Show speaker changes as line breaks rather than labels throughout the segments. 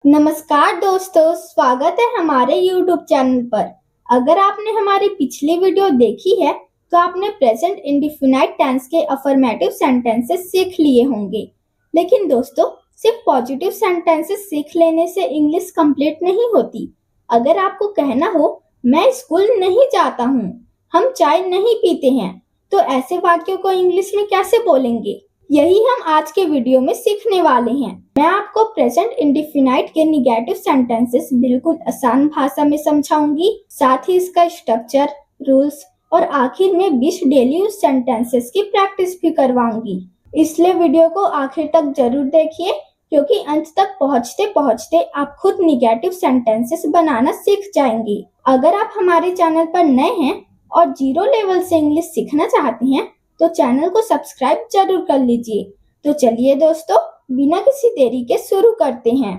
नमस्कार दोस्तों, स्वागत है हमारे YouTube चैनल पर। अगर आपने हमारी पिछली वीडियो देखी है तो आपने प्रेजेंट इंडेफिनाइट टेंस के अफर्मेटिव सेंटेंसेस सीख लिए होंगे। लेकिन दोस्तों, सिर्फ पॉजिटिव सेंटेंसेस सीख लेने से इंग्लिश कंप्लीट नहीं होती। अगर आपको कहना हो मैं स्कूल नहीं जाता हूँ, हम चाय नहीं पीते हैं, तो ऐसे वाक्यों को इंग्लिश में कैसे बोलेंगे? यही हम आज के वीडियो में सीखने वाले हैं। मैं आपको प्रेजेंट इंडेफिनाइट के निगेटिव सेंटेंसेस बिल्कुल आसान भाषा में समझाऊंगी, साथ ही इसका स्ट्रक्चर, रूल्स और आखिर में 20 डेली यूज सेंटेंसेस की प्रैक्टिस भी करवाऊंगी। इसलिए वीडियो को आखिर तक जरूर देखिए, क्योंकि अंत तक पहुंचते पहुंचते आप खुद निगेटिव सेंटेंसेस बनाना सीख जाएंगे। अगर आप हमारे चैनल पर नए हैं और 0 लेवल से इंग्लिश सीखना चाहते हैं तो चैनल को सब्सक्राइब जरूर कर लीजिए। तो चलिए दोस्तों, बिना किसी देरी के शुरू करते हैं।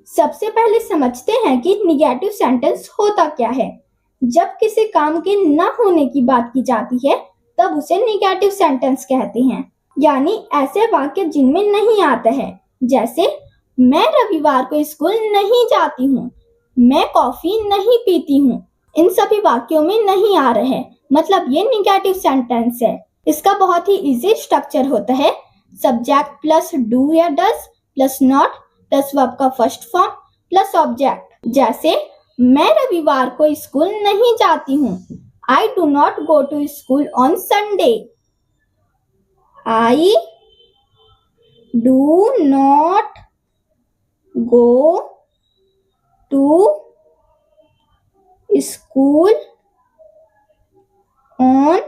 सबसे पहले समझते हैं कि निगेटिव सेंटेंस होता क्या है। जब किसी काम के न होने की बात की जाती है तब उसे निगेटिव सेंटेंस कहते हैं, यानी ऐसे वाक्य जिनमें नहीं आता है। जैसे मैं रविवार को स्कूल नहीं जाती हूँ, मैं कॉफी नहीं पीती हूँ। इन सभी वाक्यों में नहीं आ रहे हैं, मतलब ये निगेटिव सेंटेंस है। इसका बहुत ही इजी स्ट्रक्चर होता है, सब्जेक्ट प्लस डू या does plus not plus verb का फर्स्ट फॉर्म प्लस ऑब्जेक्ट। जैसे मैं रविवार को स्कूल नहीं जाती हूँ, I do not go to school on Sunday. I do not go to school on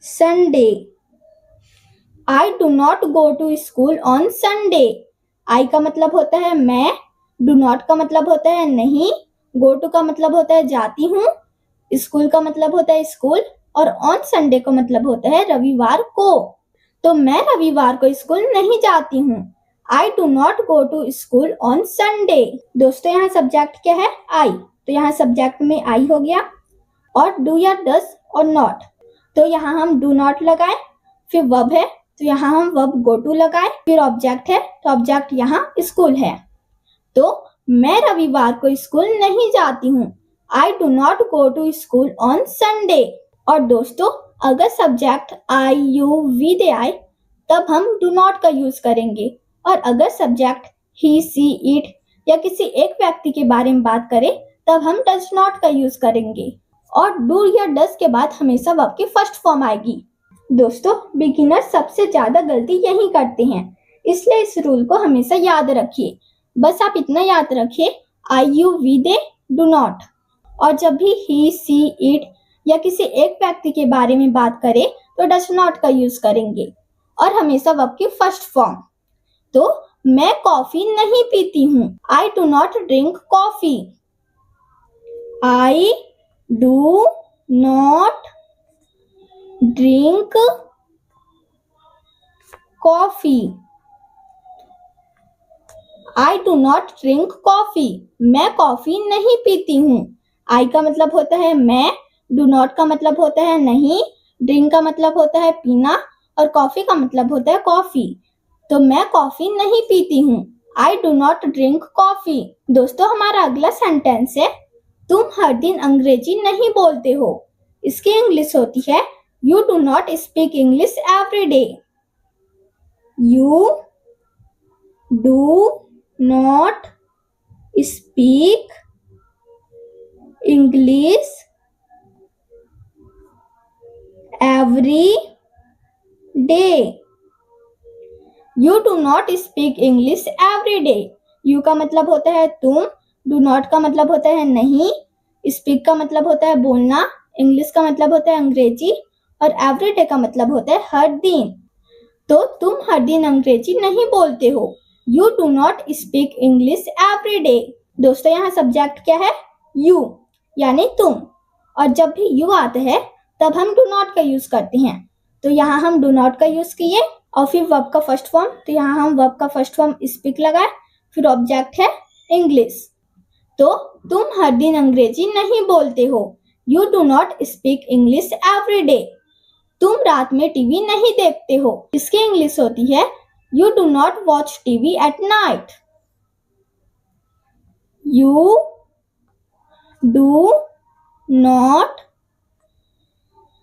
Sunday. I do not go to school on Sunday. I का मतलब होता है मैं, डू नॉट का मतलब होता है नहीं, गो टू का मतलब होता है जाती हूँ, स्कूल का मतलब होता है स्कूल और ऑन संडे का मतलब होता है रविवार को। तो मैं रविवार को स्कूल नहीं जाती हूँ, I do not go to school on Sunday. दोस्तों, यहाँ सब्जेक्ट क्या है? आई। तो यहाँ सब्जेक्ट में आई हो गया, और डू या डस और नॉट, तो यहाँ हम डू नॉट लगाए। फिर वर्ब है तो यहाँ हम वर्ब गो टू लगाए। फिर ऑब्जेक्ट है तो ऑब्जेक्ट यहाँ स्कूल है। तो मैं रविवार को स्कूल नहीं जाती हूँ, I do not go to school on Sunday. और दोस्तों, अगर subject I you we they आए तब हम डू नॉट का यूज करेंगे, और अगर सब्जेक्ट ही सी इट या किसी एक व्यक्ति के बारे में बात करें तब हम डज नॉट का यूज करेंगे। और डू या डज के बाद हमेशा वर्ब की फर्स्ट फॉर्म आएगी। दोस्तों, बिगिनर सबसे ज्यादा गलती यही करते हैं, इसलिए इस रूल को हमेशा याद रखिए। बस आप इतना याद रखिए, I you we they do not, और जब भी ही सी इट या किसी एक व्यक्ति के बारे में बात करें तो डज नॉट का यूज करेंगे, और हमेशा वर्ब की फर्स्ट फॉर्म। तो मैं कॉफी नहीं पीती हूँ, I do not drink coffee. I do not drink coffee. I do not drink coffee. मैं कॉफी नहीं पीती हूँ। आई का मतलब होता है मैं, डू नॉट का मतलब होता है नहीं, ड्रिंक का मतलब होता है पीना, और कॉफी का मतलब होता है कॉफी। तो मैं कॉफी नहीं पीती हूँ, I do not drink coffee. दोस्तों, हमारा अगला सेंटेंस है, तुम हर दिन अंग्रेजी नहीं बोलते हो। इसकी इंग्लिश होती है, you do not speak English every day. You do not speak English every day. You do not speak English every day. You का मतलब होता है तुम, डू नॉट का मतलब होता है नहीं, स्पीक का मतलब होता है बोलना, इंग्लिश का मतलब होता है अंग्रेजी, और एवरी डे का मतलब होता है हर दिन। तो तुम हर दिन अंग्रेजी नहीं बोलते हो, you do not speak English every day. दोस्तों, यहाँ सब्जेक्ट क्या है? यू, यानी तुम, और जब भी यू आता है तब हम डू नॉट का यूज करते हैं। तो यहाँ हम डू नॉट का यूज किए, और फिर वर्ब का फर्स्ट फॉर्म, तो यहाँ हम वर्ब का फर्स्ट फॉर्म स्पीक लगाए, फिर ऑब्जेक्ट है इंग्लिश। तो तुम हर दिन अंग्रेजी नहीं बोलते हो, you do not speak English every day. तुम रात में टीवी नहीं देखते हो, इसकी इंग्लिश होती है, you do not watch TV at night. You do not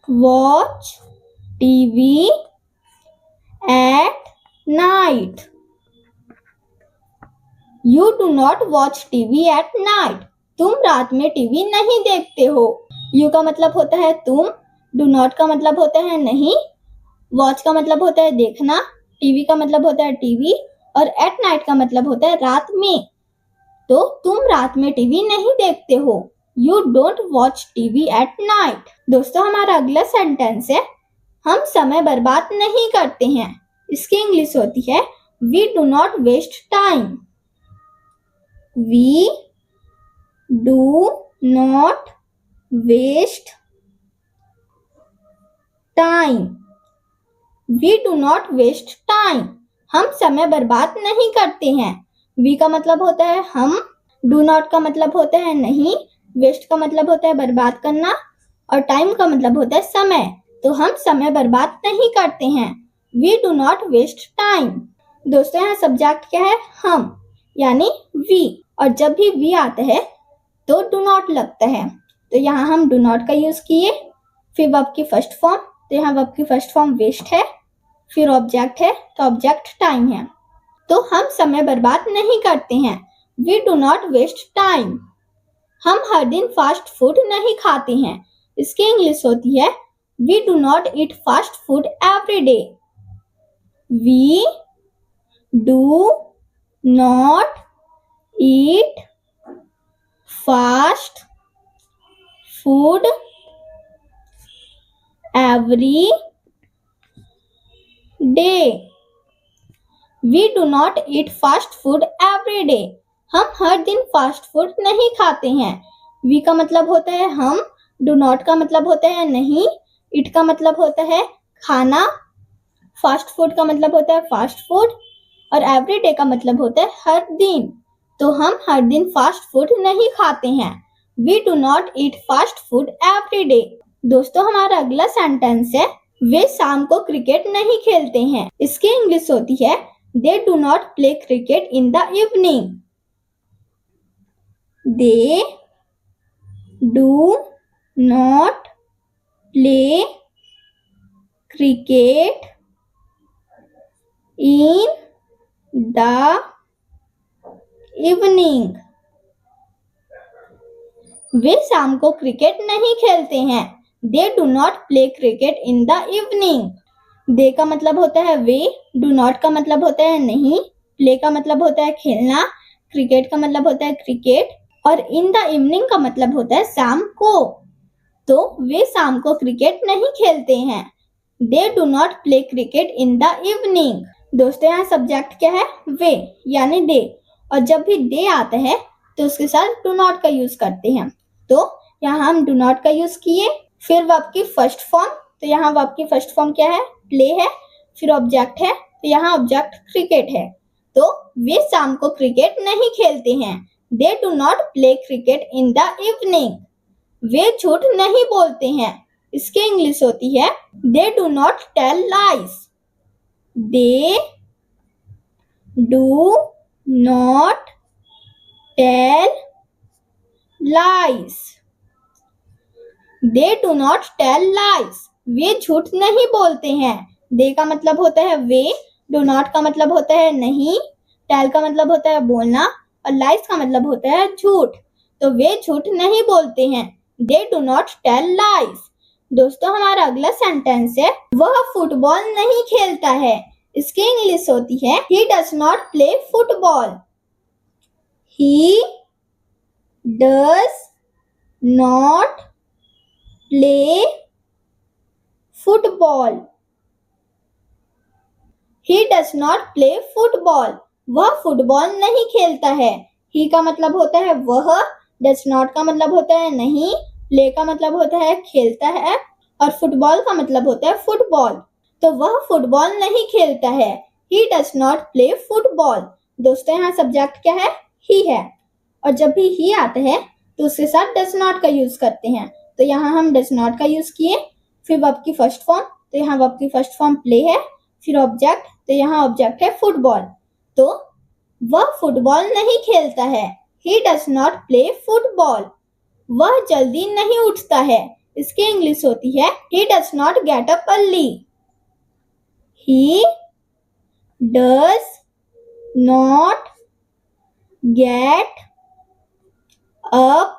watch TV at night. You do not watch TV at night. तुम रात में टीवी नहीं देखते हो. You का मतलब होता है तुम, do not का मतलब होता है नहीं, watch का मतलब होता है देखना, TV का मतलब होता है टीवी और at night का मतलब होता है रात में. तो तुम रात में टीवी नहीं देखते हो. You don't watch TV at night. दोस्तों हमारा अगला सेंटेंस है हम समय बर्बाद नहीं करते हैं. इसकी इंग्लिश होती है We do not waste time. We do not waste time. We do not waste time. हम समय बर्बाद नहीं करते हैं. We का मतलब होता है हम, do not का मतलब होता है नहीं, waste का मतलब होता है बर्बाद करना और time का मतलब होता है समय. तो हम समय बर्बाद नहीं करते हैं. We do not waste time. दोस्तों यहाँ सब्जेक्ट क्या है? हम यानी we. और जब भी we आता है तो do not लगता है. तो यहाँ हम do not का यूज किए. फिर वर्ब की फर्स्ट फॉर्म, तो यहाँ वर्ब की फर्स्ट फॉर्म waste है. फिर ऑब्जेक्ट है तो ऑब्जेक्ट टाइम है. तो हम समय बर्बाद नहीं करते हैं. We do not waste time. हम हर दिन फास्ट फूड नहीं खाते हैं. इसकी इंग्लिश होती है We do not eat fast food every day. We do not eat fast food every day. We do not eat fast food every day. हम हर दिन फास्ट फूड नहीं खाते हैं. We का मतलब होता है हम, do not का मतलब होता है नहीं, eat का मतलब होता है खाना, फास्ट फूड का मतलब होता है फास्ट फूड और एवरी डे का मतलब होता है हर दिन. तो हम हर दिन फास्ट फूड नहीं खाते हैं. We do not eat fast food every day. दोस्तों हमारा अगला सेंटेंस है वे शाम को क्रिकेट नहीं खेलते हैं. इसकी इंग्लिश होती है They do not play cricket in the evening. They do not play cricket in the evening. वे शाम को क्रिकेट नहीं खेलते हैं. They do not play cricket in the evening. दे का मतलब होता है वे, डू नॉट का मतलब होता है नहीं, प्ले का मतलब होता है खेलना, क्रिकेट का मतलब होता है क्रिकेट और इन द इवनिंग का मतलब होता है शाम को. तो वे शाम को क्रिकेट नहीं खेलते हैं. They do not play cricket in the evening. दोस्तों यहाँ सब्जेक्ट क्या है? वे यानी दे. और जब भी दे आता है तो उसके साथ डू नॉट का यूज करते हैं. तो यहाँ हम डू नॉट का यूज किए. फिर वर्ब की फर्स्ट फॉर्म, तो यहाँ वर्ब की फर्स्ट फॉर्म क्या है? प्ले है. फिर ऑब्जेक्ट है, तो यहाँ ऑब्जेक्ट क्रिकेट है. तो वे शाम को क्रिकेट नहीं खेलते हैं. They do not play cricket in the evening. वे झूठ नहीं बोलते हैं. इसकी इंग्लिश होती है they do not tell lies. They do not tell lies. They do not tell lies. वे झूठ नहीं बोलते हैं. दे का मतलब होता है वे, डू नॉट का मतलब होता है नहीं, टेल का मतलब होता है बोलना और लाइज का मतलब होता है झूठ. तो वे झूठ नहीं बोलते हैं. They do not tell lies. दोस्तों हमारा अगला सेंटेंस है वह फुटबॉल नहीं खेलता है. इसकी इंग्लिश होती है he does not play football. He does not play football. He does not play football. वह फुटबॉल नहीं खेलता है. He का मतलब होता है वह, does not का मतलब होता है नहीं, play का मतलब होता है खेलता है और फुटबॉल का मतलब होता है फुटबॉल. तो वह फुटबॉल नहीं खेलता है. He does not play football. दोस्तों यहाँ सब्जेक्ट क्या है? He है. और जब भी he आता है तो उसके साथ does not का यूज करते हैं. तो यहाँ हम does not का यूज किए. फिर वर्ब की फर्स्ट फॉर्म, तो यहाँ वर्ब की फर्स्ट फॉर्म प्ले है. फिर ऑब्जेक्ट, तो यहाँ ऑब्जेक्ट है फुटबॉल. तो वह फुटबॉल नहीं खेलता है. He does not play football. वह जल्दी नहीं उठता है। इसकी इंग्लिश होती है He does not get up early. He does not get up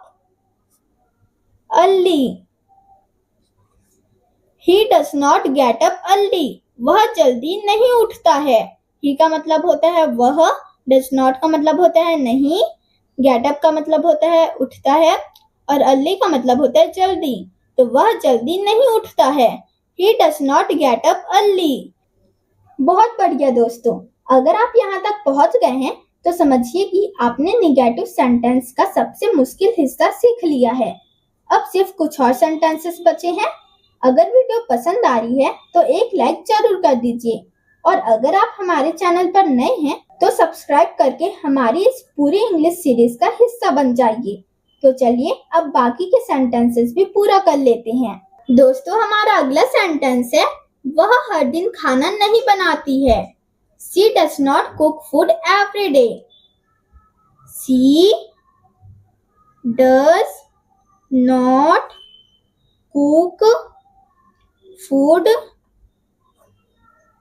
early. He does not get up early. वह जल्दी नहीं उठता है। He का मतलब होता है वह, does not का मतलब होता है नहीं, get up का मतलब होता है उठता है, और early का मतलब होता है जल्दी। तो वह जल्दी नहीं उठता है। He does not get up early. बहुत बढ़िया दोस्तों, अगर आप यहाँ तक पहुंच गए हैं तो समझिए कि आपने निगेटिव सेंटेंस का सबसे मुश्किल हिस्सा सीख लिया है। अब सिर्फ कुछ और सेंटेंसेस बचे हैं। अगर वीडियो पसंद आ रही है तो एक लाइक जरूर कर दीजिए, और अगर आप हमारे चैनल पर नए हैं तो सब्सक्राइब करके हमारी इस पूरी इंग्लिश सीरीज का हिस्सा बन जाइए। तो चलिए अब बाकी के सेंटेंसेस भी पूरा कर लेते हैं। दोस्तों, हमारा अगला सेंटेंस है वह हर दिन खाना नहीं बनाती है। She does not cook food every day. She does not cook food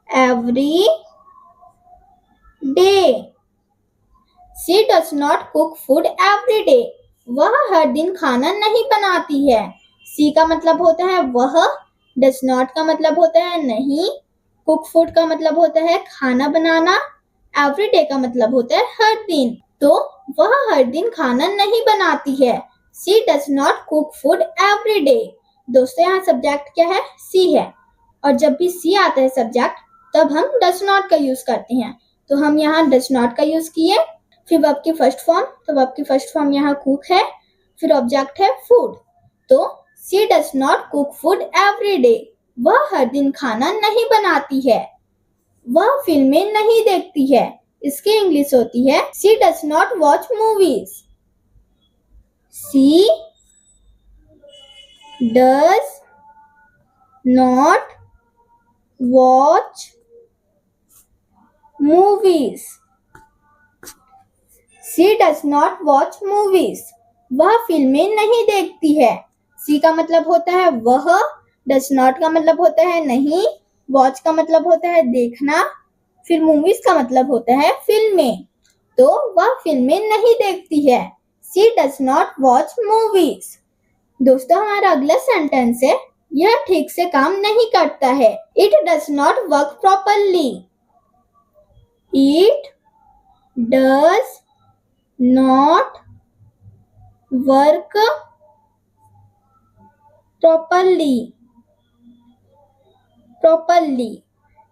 every day. She does not cook food every day. वह हर दिन खाना नहीं बनाती है। सी का मतलब होता है वह, डज नॉट का मतलब होता है नहीं, कुक फूड का मतलब होता है खाना बनाना, एवरी डे का मतलब होता है हर दिन। तो वह हर दिन खाना नहीं बनाती है। She does not cook food every day. दोस्तों, यहाँ सब्जेक्ट क्या है? सी है, और जब भी सी आता है सब्जेक्ट तब हम डज नॉट का यूज करते हैं। तो हम यहाँ डज नॉट का यूज किए। फिर वर्ब की फर्स्ट फॉर्म, तो वर्ब की फर्स्ट फॉर्म यहाँ कुक है, फिर ऑब्जेक्ट है फूड। तो she does not cook food every day. वह हर दिन खाना नहीं बनाती है। वह फिल्में नहीं देखती है। इसकी इंग्लिश होती है she does not watch movies. She does not watch movies. She does not watch movies. वह फिल्में नहीं देखती है। सी का मतलब होता है वह, डज नॉट का मतलब होता है नहीं, वॉच का मतलब होता है देखना, फिर मूवीज का मतलब होता है फिल्में। तो वह फिल्में नहीं देखती है। She does not watch movies. दोस्तों, हमारा अगला सेंटेंस है यह ठीक से काम नहीं करता है। It does not work properly. It does not work properly.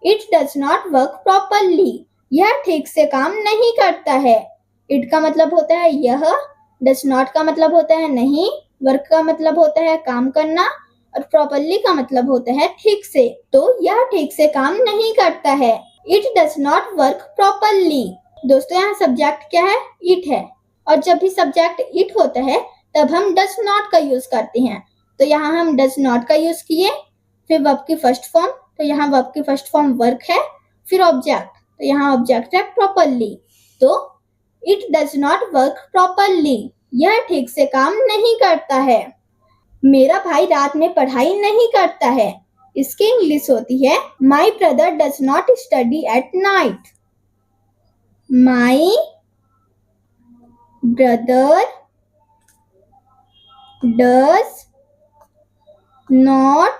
It does not work properly. यह ठीक से काम नहीं करता है। It का मतलब होता है यह, does not का मतलब होता है नहीं, work का मतलब होता है काम करना, और properly का मतलब होता है ठीक से। तो यह ठीक से काम नहीं करता है। It does not work properly. दोस्तों, यहाँ सब्जेक्ट क्या है? It है, और जब भी सब्जेक्ट it होता है तब हम does not का यूज करते हैं। तो यहाँ हम डज नॉट का यूज किए। फिर वर्ब की फर्स्ट फॉर्म, तो यहाँ वर्ब की फर्स्ट फॉर्म वर्क है, फिर ऑब्जेक्ट, तो यहाँ ऑब्जेक्ट है प्रॉपरली। तो it does not work properly. यह ठीक से काम नहीं करता है। मेरा भाई रात में पढ़ाई नहीं करता है। इसकी इंग्लिश होती है my brother does not study at night. My brother does not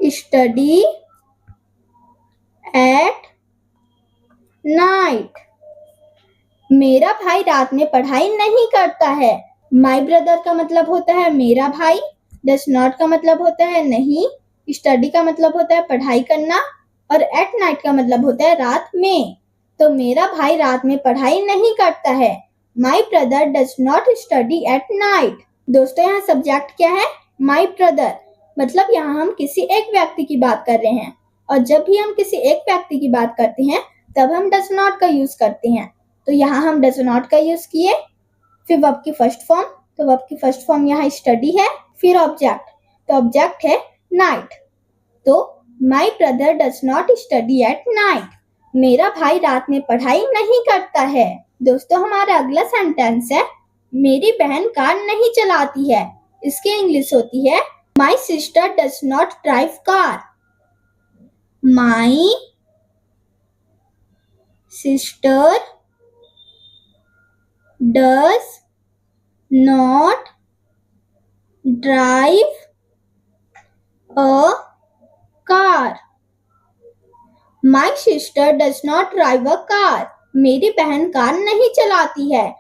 study at night. मेरा भाई रात में पढ़ाई नहीं करता है। My brother का मतलब होता है मेरा भाई, does not का मतलब होता है नहीं, study का मतलब होता है पढ़ाई करना, और at night का मतलब होता है रात में। तो मेरा भाई रात में पढ़ाई नहीं करता है। My brother does not study at night. दोस्तों, यहाँ सब्जेक्ट क्या है? My brother. मतलब यहाँ हम किसी एक व्यक्ति की बात कर रहे हैं, और जब भी हम किसी एक व्यक्ति की बात करते हैं तब हम डज नॉट का यूज करते हैं। तो यहाँ हम डज नॉट का यूज किए। फिर वर्ब की फर्स्ट फॉर्म, तो वर्ब की फर्स्ट फॉर्म यहाँ स्टडी है, फिर ऑब्जेक्ट, तो ऑब्जेक्ट है नाइट। तो my brother does not study at night. मेरा भाई रात में पढ़ाई नहीं करता है। दोस्तों हमारा अगला सेंटेंस है मेरी बहन कार नहीं चलाती है। इसकी इंग्लिश होती है my sister does not drive car. My sister does not drive a car. My sister does not drive a car. मेरी बहन कार नहीं चलाती है।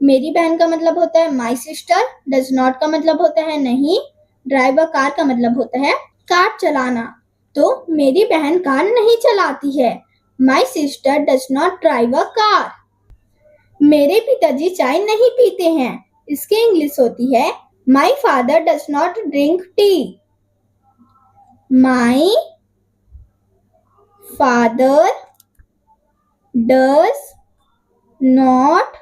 मेरी बहन का मतलब होता है माई सिस्टर, डज नॉट का मतलब होता है नहीं, ड्राइव अ कार का मतलब होता है कार चलाना। तो मेरी बहन कार नहीं चलाती है। My sister does not drive a car. मेरे पिताजी चाय नहीं पीते हैं। इसकी इंग्लिश होती है my father does not drink tea. My father does not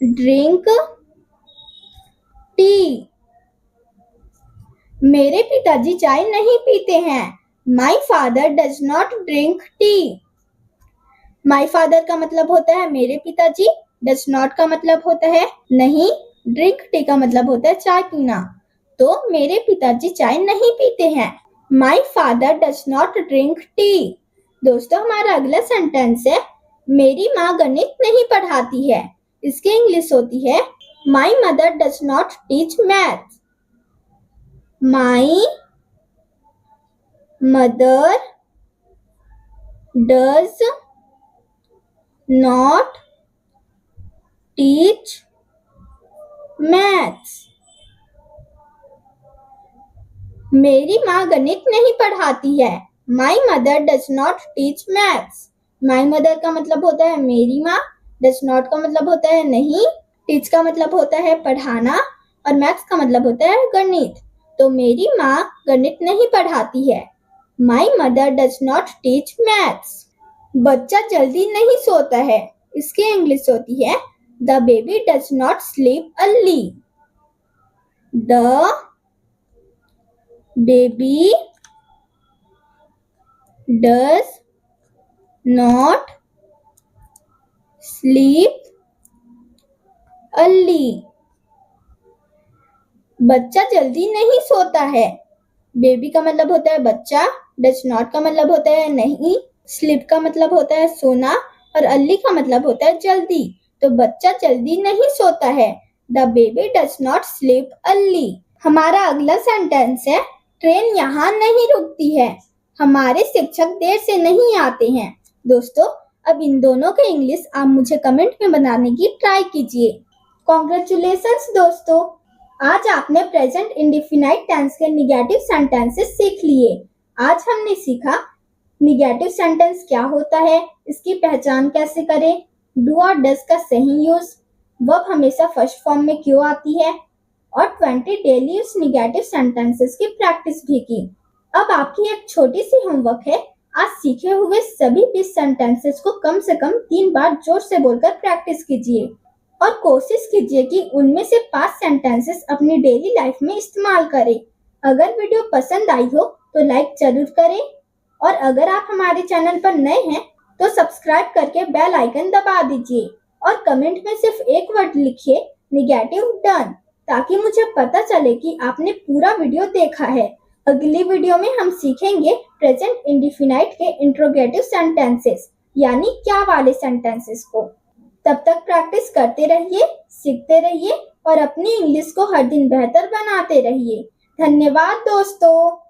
drink tea. मेरे पिताजी चाय नहीं पीते हैं। My father does not drink tea. My father का मतलब होता है मेरे पिताजी, डज नॉट का मतलब होता है नहीं, ड्रिंक टी का मतलब होता है चाय पीना। तो मेरे पिताजी चाय नहीं पीते हैं। My father does not drink tea. दोस्तों हमारा अगला सेंटेंस है मेरी माँ गणित नहीं पढ़ाती है। इसकी इंग्लिश होती है my mother does not teach math. My mother does not teach maths. मेरी माँ गणित नहीं पढ़ाती है। My mother does not teach maths. My mother का मतलब होता है मेरी माँ, डज नॉट का मतलब होता है नहीं, टीच का मतलब होता है पढ़ाना और मैथ्स का मतलब होता है गणित। तो मेरी माँ गणित नहीं पढ़ाती है। My mother does not teach maths. बच्चा जल्दी नहीं सोता है। इसकी इंग्लिश होती है the baby does not sleep early. The baby does not sleep early. बच्चा जल्दी नहीं सोता है। बेबी का मतलब होता है बच्चा, डज नॉट का मतलब होता है नहीं, स्लीप का मतलब होता है सोना और अर्ली का मतलब होता है जल्दी। तो बच्चा जल्दी नहीं सोता है। The baby does not sleep early. हमारा अगला सेंटेंस है ट्रेन यहाँ नहीं रुकती है। हमारे शिक्षक देर से नहीं आते हैं। दोस्तों अब इन दोनों के इंग्लिश आप मुझे कमेंट में बनाने की ट्राई कीजिए। कॉन्ग्रेचुलेशंस दोस्तों, आज आपने प्रेजेंट इंडेफिनाइट टेंस के निगेटिव सेंटेंसेस सीख लिए। आज हमने सीखा निगेटिव सेंटेंस क्या होता है, इसकी पहचान कैसे करें, डू और डज का सही यूज, वर्ब हमेशा फर्स्ट फॉर्म में क्यों आती है और 20 डेली यूज निगेटिव सेंटेंसेस की प्रैक्टिस भी की। अब आपकी एक छोटी सी होमवर्क है, आज सीखे हुए सभी 20 सेंटेंसेस को कम से कम 3 बार जोर से बोलकर प्रैक्टिस कीजिए और कोशिश कीजिए कि उनमें से 5 सेंटेंसेस अपनी डेली लाइफ में इस्तेमाल करें। अगर वीडियो पसंद आई हो तो लाइक जरूर करें और अगर आप हमारे चैनल पर नए हैं तो सब्सक्राइब करके बेल आइकन दबा दीजिए और कमेंट में सिर्फ एक वर्ड लिखिए नेगेटिव डन, ताकि मुझे पता चले कि आपने पूरा वीडियो देखा है। अगली वीडियो में हम सीखेंगे प्रेजेंट इंडेफिनाइट के इंट्रोगेटिव सेंटेंसेस यानी क्या वाले सेंटेंसेस को। तब तक प्रैक्टिस करते रहिए, सीखते रहिए और अपनी इंग्लिश को हर दिन बेहतर बनाते रहिए। धन्यवाद दोस्तों।